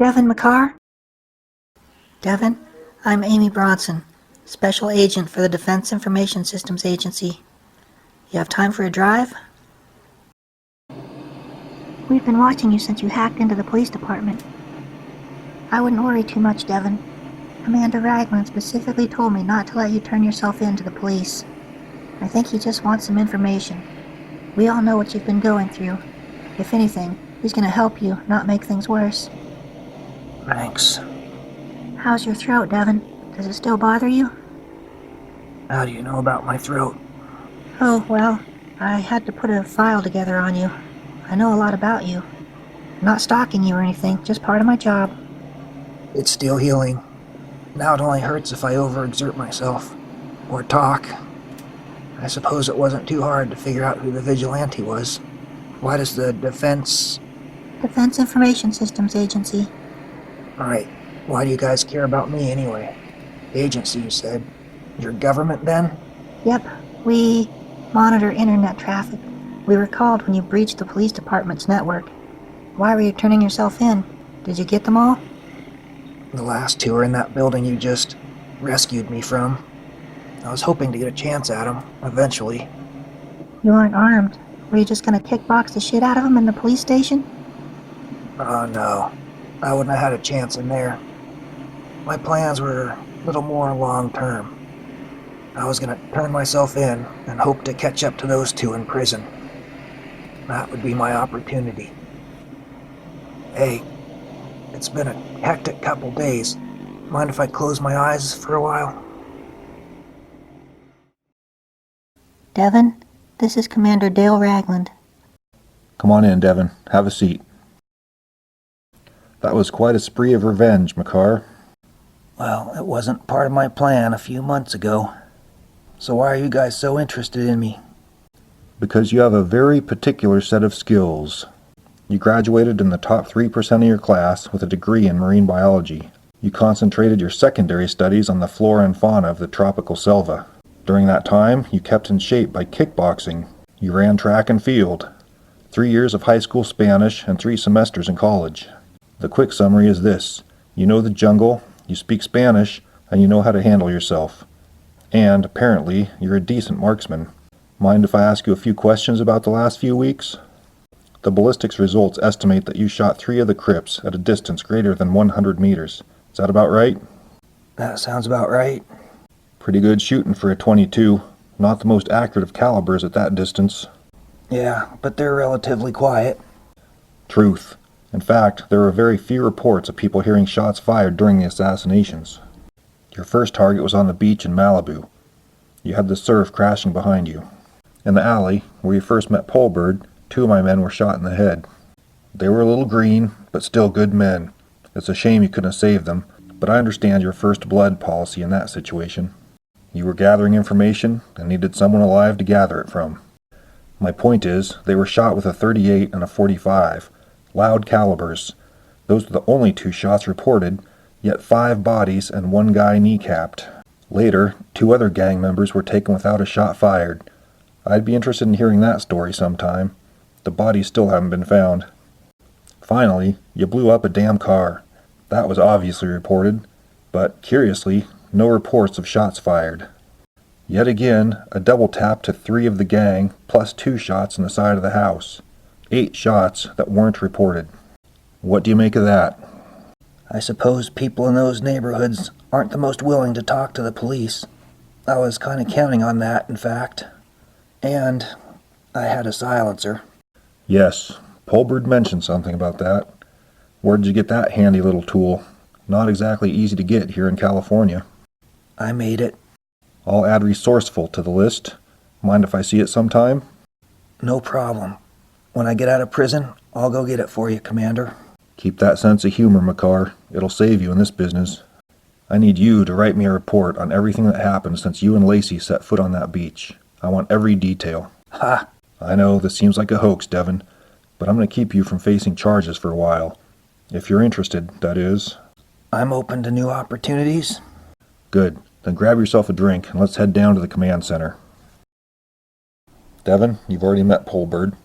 Devyn McCar? Devyn, I'm Amy Bronson, Special Agent for the Defense Information Systems Agency. You have time for a drive? We've been watching you since you hacked into the police department. I wouldn't worry too much, Devyn. Commander Ragland specifically told me not to let you turn yourself in to the police. I think he just wants some information. We all know what you've been going through. If anything, he's going to help you, not make things worse. Thanks. How's your throat, Devyn? Does it still bother you? How do you know about my throat? Oh, well, I had to put a file together on you. I know a lot about you. I'm not stalking you or anything, just part of my job. It's still healing. Now it only hurts if I overexert myself. Or talk. I suppose it wasn't too hard to figure out who the vigilante was. Why does the Defense Information Systems Agency. Right. Why do you guys care about me anyway? Agency, you said. Your government, then? Yep, we monitor internet traffic. We were called when you breached the police department's network. Why were you turning yourself in? Did you get them all? The last two are in that building you just rescued me from. I was hoping to get a chance at them, eventually. You weren't armed. Were you just gonna kickbox the shit out of them in the police station? Oh, no. I wouldn't have had a chance in there. My plans were a little more long-term. I was gonna turn myself in and hope to catch up to those two in prison. That would be my opportunity. Hey, it's been a hectic couple days. Mind if I close my eyes for a while? Devyn, this is Commander Dale Ragland. Come on in, Devyn. Have a seat. That was quite a spree of revenge, McCar. Well, it wasn't part of my plan a few months ago. So why are you guys so interested in me? Because you have a very particular set of skills. You graduated in the top 3% of your class with a degree in marine biology. You concentrated your secondary studies on the flora and fauna of the tropical selva. During that time, you kept in shape by kickboxing. You ran track and field. 3 years of high school Spanish and 3 semesters in college. The quick summary is this. You know the jungle, you speak Spanish, and you know how to handle yourself. And, apparently, you're a decent marksman. Mind if I ask you a few questions about the last few weeks? The ballistics results estimate that you shot 3 of the Crips at a distance greater than 100 meters. Is that about right? That sounds about right. Pretty good shooting for a .22. Not the most accurate of calibers at that distance. Yeah, but they're relatively quiet. Truth. In fact, there were very few reports of people hearing shots fired during the assassinations. Your first target was on the beach in Malibu. You had the surf crashing behind you. In the alley, where you first met Polbird, 2 of my men were shot in the head. They were a little green, but still good men. It's a shame you couldn't have saved them, but I understand your first blood policy in that situation. You were gathering information and needed someone alive to gather it from. My point is, they were shot with a .38 and a .45. Loud calibers. Those were the only 2 shots reported, yet 5 bodies and 1 guy kneecapped. Later, 2 other gang members were taken without a shot fired. I'd be interested in hearing that story sometime. The bodies still haven't been found. Finally, you blew up a damn car. That was obviously reported, but curiously, no reports of shots fired. Yet again, a double tap to 3 of the gang, plus 2 shots in the side of the house. 8 shots that weren't reported. What do you make of that? I suppose people in those neighborhoods aren't the most willing to talk to the police. I was kind of counting on that, in fact. And I had a silencer. Yes, Polbird mentioned something about that. Where did you get that handy little tool? Not exactly easy to get here in California. I made it. I'll add resourceful to the list. Mind if I see it sometime? No problem. When I get out of prison, I'll go get it for you, Commander. Keep that sense of humor, McCar. It'll save you in this business. I need you to write me a report on everything that happened since you and Lacey set foot on that beach. I want every detail. Ha! I know this seems like a hoax, Devyn, but I'm going to keep you from facing charges for a while. If you're interested, that is. I'm open to new opportunities. Good. Then grab yourself a drink and let's head down to the command center. Devyn, you've already met Polbird.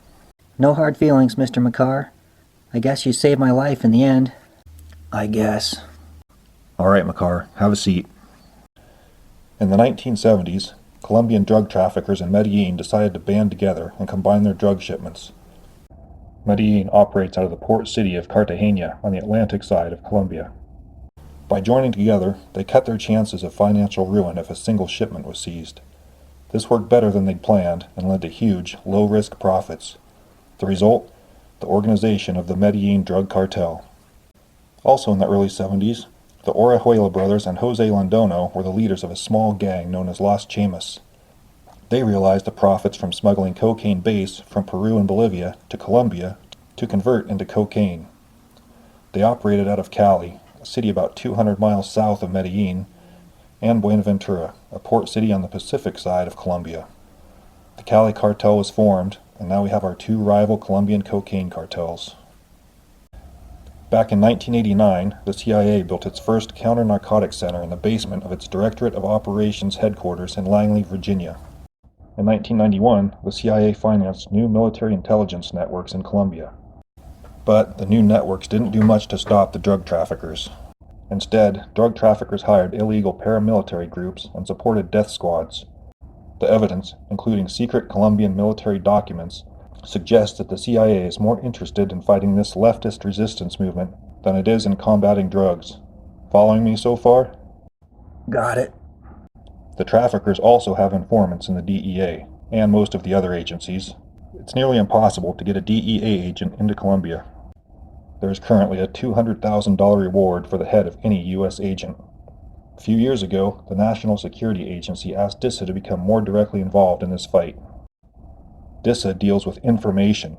No hard feelings, Mr. McCar. I guess you saved my life in the end. I guess. All right, McCar, have a seat. In the 1970s, Colombian drug traffickers in Medellin decided to band together and combine their drug shipments. Medellin operates out of the port city of Cartagena on the Atlantic side of Colombia. By joining together, they cut their chances of financial ruin if a single shipment was seized. This worked better than they'd planned and led to huge, low-risk profits. The result? The organization of the Medellin drug cartel. Also in the early 70s, the Orejuela brothers and Jose Londono were the leaders of a small gang known as Los Chamas. They realized the profits from smuggling cocaine base from Peru and Bolivia to Colombia to convert into cocaine. They operated out of Cali, a city about 200 miles south of Medellin, and Buenaventura, a port city on the Pacific side of Colombia. The Cali cartel was formed, and now we have our two rival Colombian cocaine cartels. Back in 1989, the CIA built its first counter-narcotics center in the basement of its Directorate of Operations headquarters in Langley, Virginia. In 1991, the CIA financed new military intelligence networks in Colombia. But the new networks didn't do much to stop the drug traffickers. Instead, drug traffickers hired illegal paramilitary groups and supported death squads. The evidence, including secret Colombian military documents, suggests that the CIA is more interested in fighting this leftist resistance movement than it is in combating drugs. Following me so far? Got it. The traffickers also have informants in the DEA, and most of the other agencies. It's nearly impossible to get a DEA agent into Colombia. There is currently a $200,000 reward for the head of any U.S. agent. A few years ago, the National Security Agency asked DISA to become more directly involved in this fight. DISA deals with information.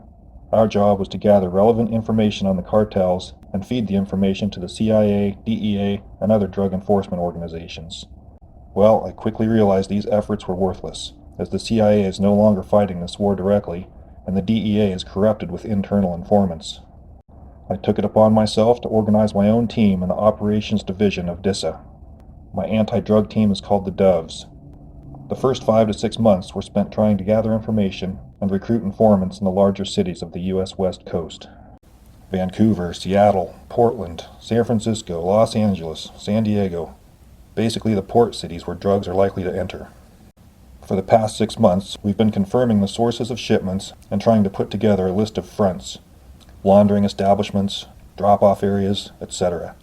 Our job was to gather relevant information on the cartels and feed the information to the CIA, DEA, and other drug enforcement organizations. Well, I quickly realized these efforts were worthless, as the CIA is no longer fighting this war directly, and the DEA is corrupted with internal informants. I took it upon myself to organize my own team in the operations division of DISA. My anti-drug team is called the Doves. The first 5 to 6 months were spent trying to gather information and recruit informants in the larger cities of the U.S. West Coast. Vancouver, Seattle, Portland, San Francisco, Los Angeles, San Diego. Basically the port cities where drugs are likely to enter. For the past 6 months, we've been confirming the sources of shipments and trying to put together a list of fronts, laundering establishments, drop-off areas, etc.,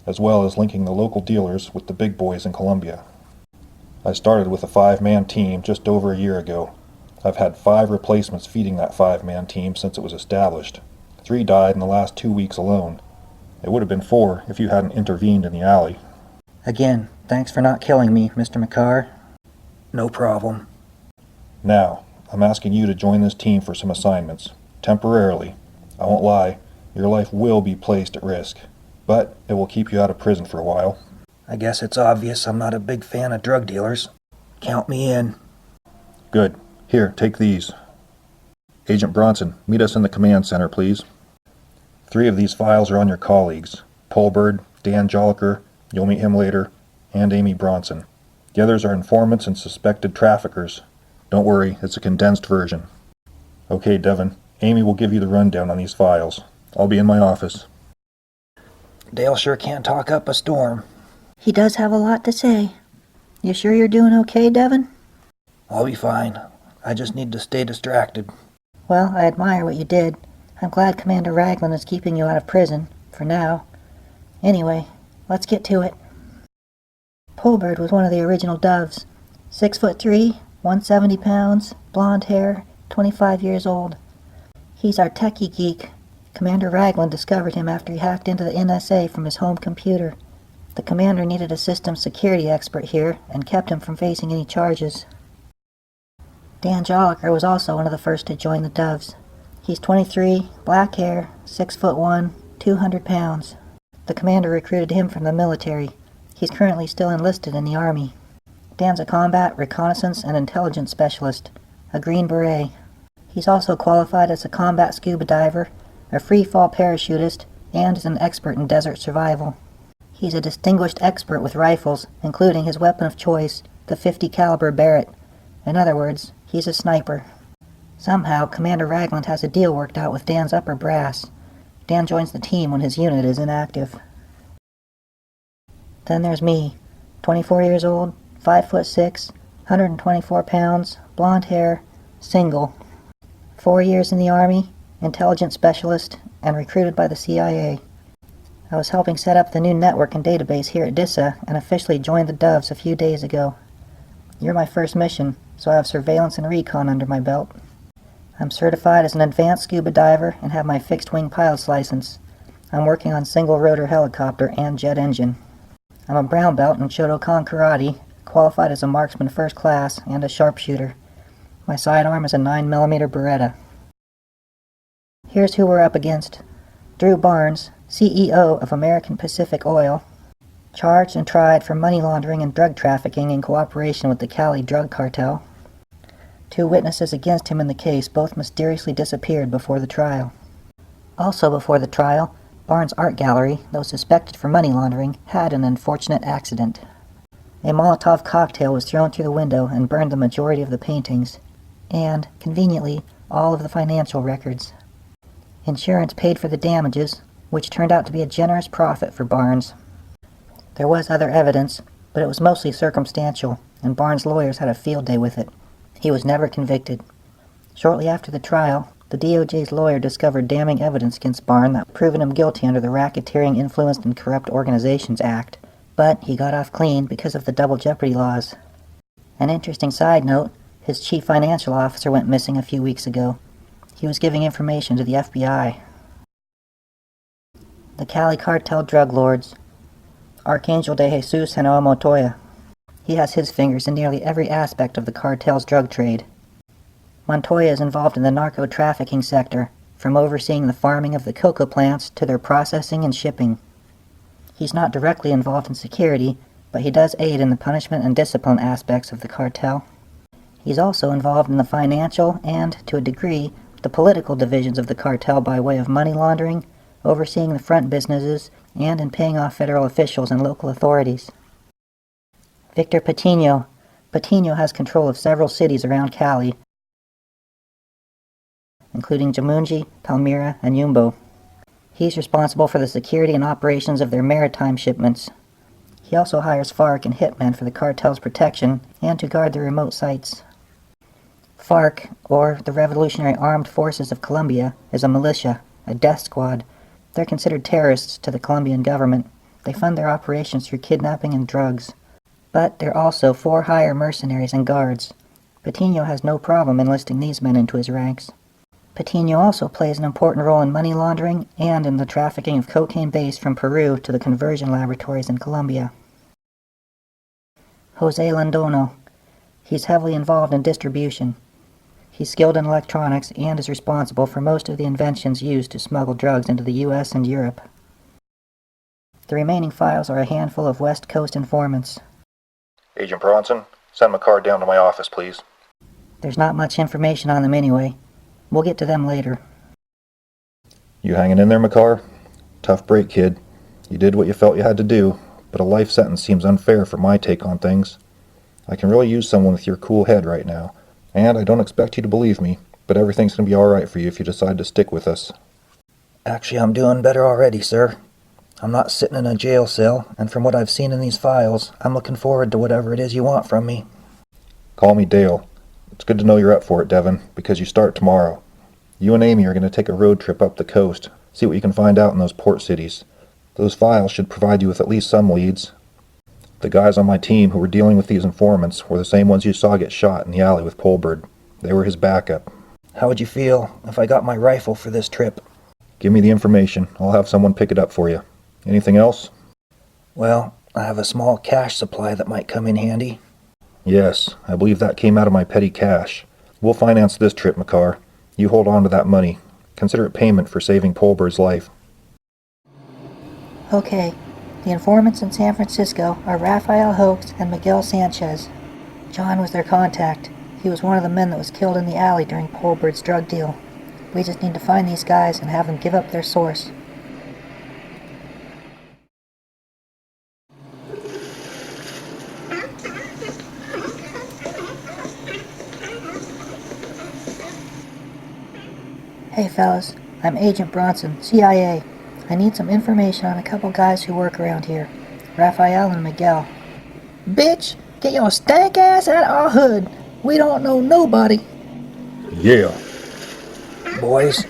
as well as linking the local dealers with the big boys in Colombia. I started with a 5-man team just over a year ago. I've had 5 replacements feeding that 5-man team since it was established. 3 died in the last 2 weeks alone. It would have been 4 if you hadn't intervened in the alley. Again, thanks for not killing me, Mr. McCar. No problem. Now, I'm asking you to join this team for some assignments. Temporarily. I won't lie, your life will be placed at risk, but it will keep you out of prison for a while. I guess it's obvious I'm not a big fan of drug dealers. Count me in. Good. Here, take these. Agent Bronson, meet us in the command center, please. 3 of these files are on your colleagues. Polbird, Dan Joliker, you'll meet him later, and Amy Bronson. The others are informants and suspected traffickers. Don't worry, it's a condensed version. Okay, Devyn, Amy will give you the rundown on these files. I'll be in my office. Dale sure can't talk up a storm. He does have a lot to say. You sure you're doing okay, Devyn? I'll be fine. I just need to stay distracted. Well, I admire what you did. I'm glad Commander Ragland is keeping you out of prison, for now. Anyway, let's get to it. Polbird was one of the original Doves. 6'3", 170 pounds, blonde hair, 25 years old. He's our techie geek. Commander Ragland discovered him after he hacked into the NSA from his home computer. The commander needed a systems security expert here and kept him from facing any charges. Dan Joliker was also one of the first to join the Doves. He's 23, black hair, 6'1", 200 pounds. The commander recruited him from the military. He's currently still enlisted in the Army. Dan's a combat, reconnaissance, and intelligence specialist, a Green Beret. He's also qualified as a combat scuba diver, a free-fall parachutist, and is an expert in desert survival. He's a distinguished expert with rifles, including his weapon of choice, the .50 caliber Barrett. In other words, he's a sniper. Somehow, Commander Ragland has a deal worked out with Dan's upper brass. Dan joins the team when his unit is inactive. Then there's me, 24 years old, 5'6", 124 pounds, blonde hair, single. 4 years in the Army, intelligence specialist, and recruited by the CIA. I was helping set up the new network and database here at DISA and officially joined the Doves a few days ago. You're my first mission, so I have surveillance and recon under my belt. I'm certified as an advanced scuba diver and have my fixed-wing pilot's license. I'm working on single-rotor helicopter and jet engine. I'm a brown belt in Shotokan Karate, qualified as a marksman first class and a sharpshooter. My sidearm is a 9mm Beretta. Here's who we're up against. Drew Barnes, CEO of American Pacific Oil, charged and tried for money laundering and drug trafficking in cooperation with the Cali drug cartel. 2 witnesses against him in the case both mysteriously disappeared before the trial. Also before the trial, Barnes' art gallery, though suspected for money laundering, had an unfortunate accident. A Molotov cocktail was thrown through the window and burned the majority of the paintings, and, conveniently, all of the financial records. Insurance paid for the damages, which turned out to be a generous profit for Barnes. There was other evidence, but it was mostly circumstantial, and Barnes' lawyers had a field day with it. He was never convicted. Shortly after the trial, the DOJ's lawyer discovered damning evidence against Barnes that proven him guilty under the Racketeering, Influenced, and Corrupt Organizations Act, but he got off clean because of the double jeopardy laws. An interesting side note, his chief financial officer went missing a few weeks ago. He was giving information to the FBI. The Cali cartel drug lords. Archangel de Jesus Genoa Montoya. He has his fingers in nearly every aspect of the cartel's drug trade. Montoya is involved in the narco-trafficking sector, from overseeing the farming of the cocoa plants to their processing and shipping. He's not directly involved in security, but he does aid in the punishment and discipline aspects of the cartel. He's also involved in the financial and, to a degree, the political divisions of the cartel by way of money laundering, overseeing the front businesses, and in paying off federal officials and local authorities. Victor Patino. Patino has control of several cities around Cali, including Jumunji, Palmyra, and Yumbo. He's responsible for the security and operations of their maritime shipments. He also hires FARC and hitmen for the cartel's protection and to guard the remote sites. FARC, or the Revolutionary Armed Forces of Colombia, is a militia, a death squad. They're considered terrorists to the Colombian government. They fund their operations through kidnapping and drugs. But they're also for hire mercenaries and guards. Patino has no problem enlisting these men into his ranks. Patino also plays an important role in money laundering and in the trafficking of cocaine base from Peru to the conversion laboratories in Colombia. Jose Londono. He's heavily involved in distribution. He's skilled in electronics and is responsible for most of the inventions used to smuggle drugs into the U.S. and Europe. The remaining files are a handful of West Coast informants. Agent Bronson, send McCar down to my office, please. There's not much information on them anyway. We'll get to them later. You hanging in there, McCar? Tough break, kid. You did what you felt you had to do, but a life sentence seems unfair for my take on things. I can really use someone with your cool head right now, and I don't expect you to believe me, but everything's going to be alright for you if you decide to stick with us. Actually, I'm doing better already, sir. I'm not sitting in a jail cell, and from what I've seen in these files, I'm looking forward to whatever it is you want from me. Call me Dale. It's good to know you're up for it, Devyn, because you start tomorrow. You and Amy are going to take a road trip up the coast, see what you can find out in those port cities. Those files should provide you with at least some leads. The guys on my team who were dealing with these informants were the same ones you saw get shot in the alley with Polbird. They were his backup. How would you feel if I got my rifle for this trip? Give me the information. I'll have someone pick it up for you. Anything else? Well, I have a small cash supply that might come in handy. Yes, I believe that came out of my petty cash. We'll finance this trip, McCar. You hold on to that money. Consider it payment for saving Polbird's life. Okay, the informants in San Francisco are Rafael Hoax and Miguel Sanchez. John was their contact. He was one of the men that was killed in the alley during Polbird's drug deal. We just need to find these guys and have them give up their source. Hey fellas, I'm Agent Bronson, CIA. I need some information on a couple guys who work around here. Raphael and Miguel. Bitch, get your stank ass out of our hood. We don't know nobody. Yeah. Boys,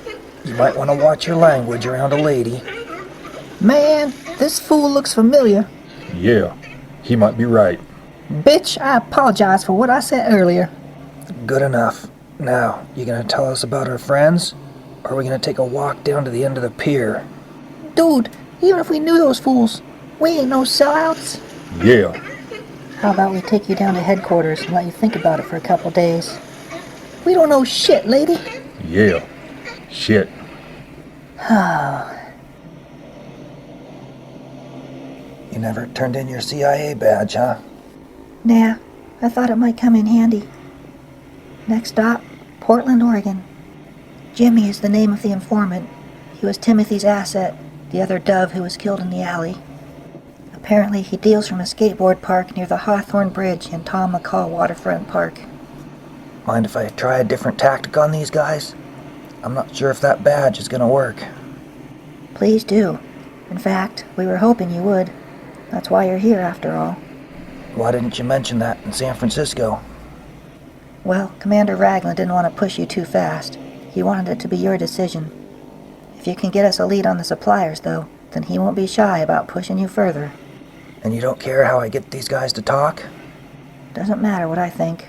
you might want to watch your language around a lady. Man, this fool looks familiar. Yeah. He might be right. Bitch, I apologize for what I said earlier. Good enough. Now, you gonna tell us about our friends? Or are we gonna take a walk down to the end of the pier? Dude, even if we knew those fools, we ain't no sellouts. Yeah. How about we take you down to headquarters and let you think about it for a couple days? We don't know shit, lady. Yeah. Shit. You never turned in your CIA badge, huh? Nah, I thought it might come in handy. Next stop, Portland, Oregon. Jimmy is the name of the informant. He was Timothy's asset, the other dove who was killed in the alley. Apparently, he deals from a skateboard park near the Hawthorne Bridge in Tom McCall Waterfront Park. Mind if I try a different tactic on these guys? I'm not sure if that badge is gonna work. Please do. In fact, we were hoping you would. That's why you're here, after all. Why didn't you mention that in San Francisco? Well, Commander Ragland didn't want to push you too fast. He wanted it to be your decision. If you can get us a lead on the suppliers, though, then he won't be shy about pushing you further. And you don't care how I get these guys to talk? Doesn't matter what I think.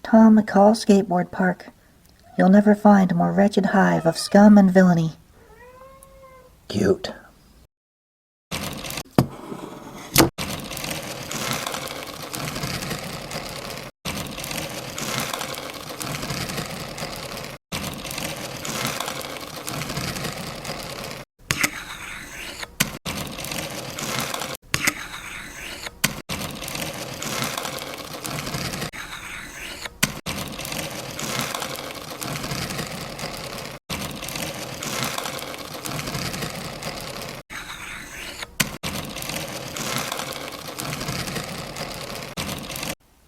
Tom McCall Skateboard Park. You'll never find a more wretched hive of scum and villainy. Cute.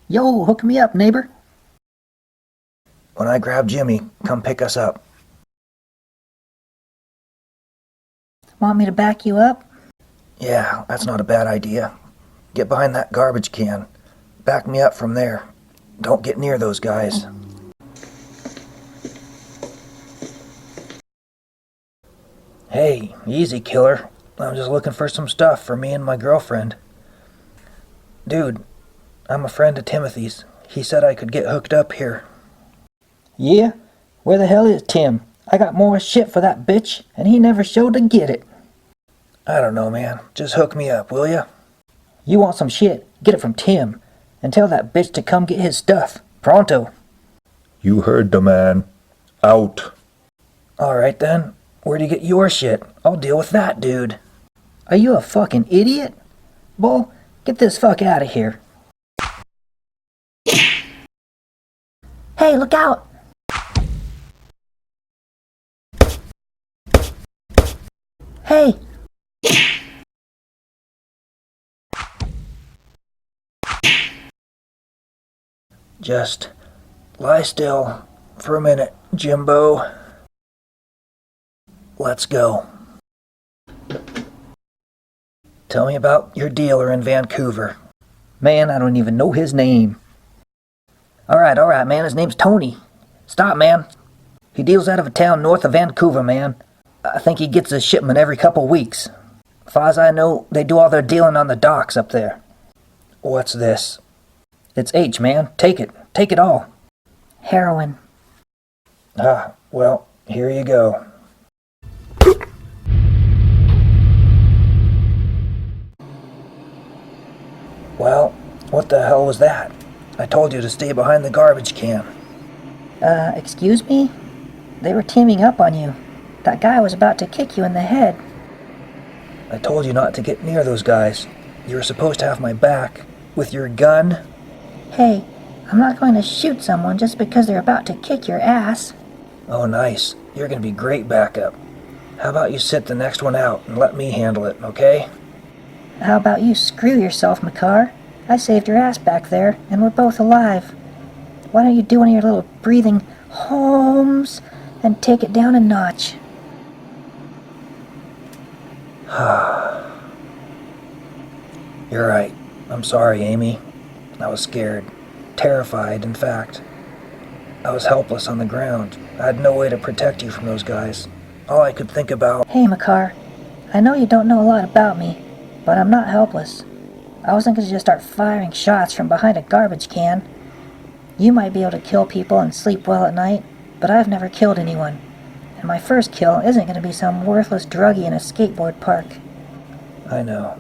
Yo, hook me up, neighbor. When I grab Jimmy, come pick us up. Want me to back you up? Yeah, that's not a bad idea. Get behind that garbage can. Back me up from there. Don't get near those guys. Hey, easy, killer. I'm just looking for some stuff for me and my girlfriend. Dude, I'm a friend of Timothy's. He said I could get hooked up here. Yeah? Where the hell is Tim? I got more shit for that bitch, and he never showed to get it. I don't know, man. Just hook me up, will ya? You want some shit? Get it from Tim. And tell that bitch to come get his stuff. Pronto. You heard the man. Out. Alright then. Where'd you get your shit? I'll deal with that, dude. Are you a fucking idiot? Bull, get this fuck out of here. Hey, look out! Hey! Just lie still for a minute, Jimbo. Let's go. Tell me about your dealer in Vancouver. Man, I don't even know his name. Alright, man, his name's Tony. Stop, man. He deals out of a town north of Vancouver, man. I think he gets a shipment every couple weeks. Far as I know, they do all their dealing on the docks up there. What's this? It's H, man. Take it. Take it all. Heroin. Ah, well, here you go. Well, what the hell was that? I told you to stay behind the garbage can. Excuse me? They were teaming up on you. That guy was about to kick you in the head. I told you not to get near those guys. You were supposed to have my back. With your gun? Hey, I'm not going to shoot someone just because they're about to kick your ass. Oh, nice. You're gonna be great backup. How about you sit the next one out and let me handle it, okay? How about you screw yourself, McCar? I saved your ass back there, and we're both alive. Why don't you do one of your little breathing homes and take it down a notch? You're right. I'm sorry, Amy. I was scared. Terrified, in fact. I was helpless on the ground. I had no way to protect you from those guys. All I could think about... Hey, McCar. I know you don't know a lot about me, but I'm not helpless. I wasn't going to just start firing shots from behind a garbage can. You might be able to kill people and sleep well at night, but I've never killed anyone. And my first kill isn't going to be some worthless druggie in a skateboard park. I know.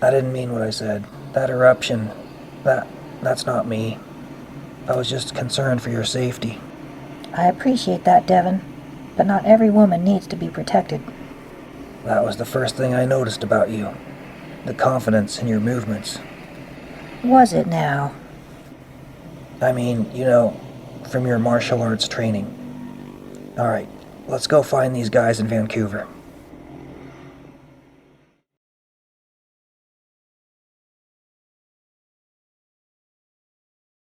I didn't mean what I said. That eruption, that's not me. I was just concerned for your safety. I appreciate that, Devyn, but not every woman needs to be protected. That was the first thing I noticed about you. The confidence in your movements. Was it now? I mean, from your martial arts training. Alright, let's go find these guys in Vancouver.